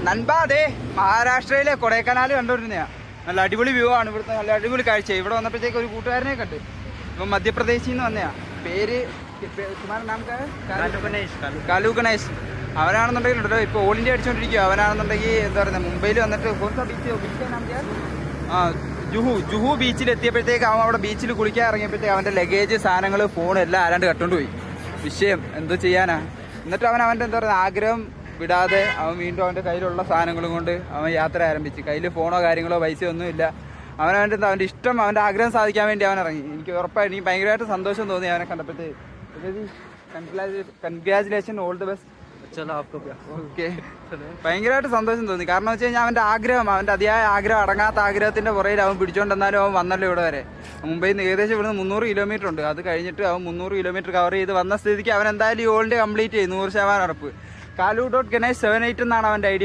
നൻപാതെ മഹാരാഷ്ട്രയിലെ കൊടൈക്കനാൽ കണ്ടുകൊണ്ടിരുന്നയാ. നല്ല അടിപൊളി വ്യൂ ആണ് ഇവിടുത്തെ, നല്ല അടിപൊളി കാഴ്ച. ഇവിടെ വന്നപ്പോഴത്തേക്ക് ഒരു കൂട്ടുകാരനെ കണ്ട്. ഇപ്പം മധ്യപ്രദേശിൽ നിന്ന് വന്നയാ. പേര് കാലു ഗണേഷ്. അവനാണെന്നുണ്ടെങ്കിൽ ഉണ്ടല്ലോ ഇപ്പോൾ ഓൾ ഇന്ത്യ അടിച്ചുകൊണ്ടിരിക്കുക. അവനാണെന്നുണ്ടെങ്കിൽ എന്താ പറയുക, മുംബൈയിൽ വന്നിട്ട് ജുഹു ബീച്ചിൽ എത്തിയപ്പോഴത്തേക്ക് അവൻ അവിടെ ബീച്ചിൽ കുളിക്കാൻ ഇറങ്ങിയപ്പോഴത്തേക്ക് അവൻ്റെ ലഗേജ്, സാധനങ്ങൾ, ഫോൺ എല്ലാം ആരാണ്ട് കട്ടുകൊണ്ടുപോയി. വിഷയം എന്തോ ചെയ്യാനാ. എന്നിട്ട് അവൻ്റെ എന്താ പറയുക ആഗ്രഹം വിടാതെ അവൻ വീണ്ടും അവൻ്റെ കയ്യിലുള്ള സാധനങ്ങളും കൊണ്ട് അവൻ യാത്ര ആരംഭിച്ചു. കയ്യിൽ ഫോണോ കാര്യങ്ങളോ പൈസയോ ഒന്നുമില്ല. അവൻ്റെ ഇഷ്ടം, അവൻ്റെ ആഗ്രഹം സാധിക്കാൻ വേണ്ടി അവൻ ഇറങ്ങി. എനിക്ക് ഉറപ്പായിട്ട് എനിക്ക് ഭയങ്കരമായിട്ട് സന്തോഷം തോന്നി അവനെ കണ്ടപ്പോഴത്തേക്ക്. Congratulation, all the best. Okay, ഭയങ്കരമായിട്ട് സന്തോഷം തോന്നി. കാരണം വെച്ച് കഴിഞ്ഞാൽ അവൻ്റെ ആഗ്രഹം, അവൻ്റെ അതിയായ ആഗ്രഹം, അടങ്ങാത്ത ആഗ്രഹത്തിൻ്റെ പുറയിൽ അവൻ പിടിച്ചുകൊണ്ടെന്നാലും അവൻ വന്നല്ലോ ഇവിടെ വരെ. മുംബൈയിൽ നിന്ന് ഏകദേശം ഇവിടുന്ന് 300 കിലോമീറ്റർ ഉണ്ട്. അത് കഴിഞ്ഞിട്ട് അവൻ 300 കിലോമീറ്റർ കവർ ചെയ്ത് വന്ന സ്ഥിതിക്ക് അവൻ എന്തായാലും ഈ ഓൾഡ് കംപ്ലീറ്റ് ചെയ്യും, 100% ഉറപ്പ്. kalu.ganesh78 എന്നാണ് അവൻ്റെ ID.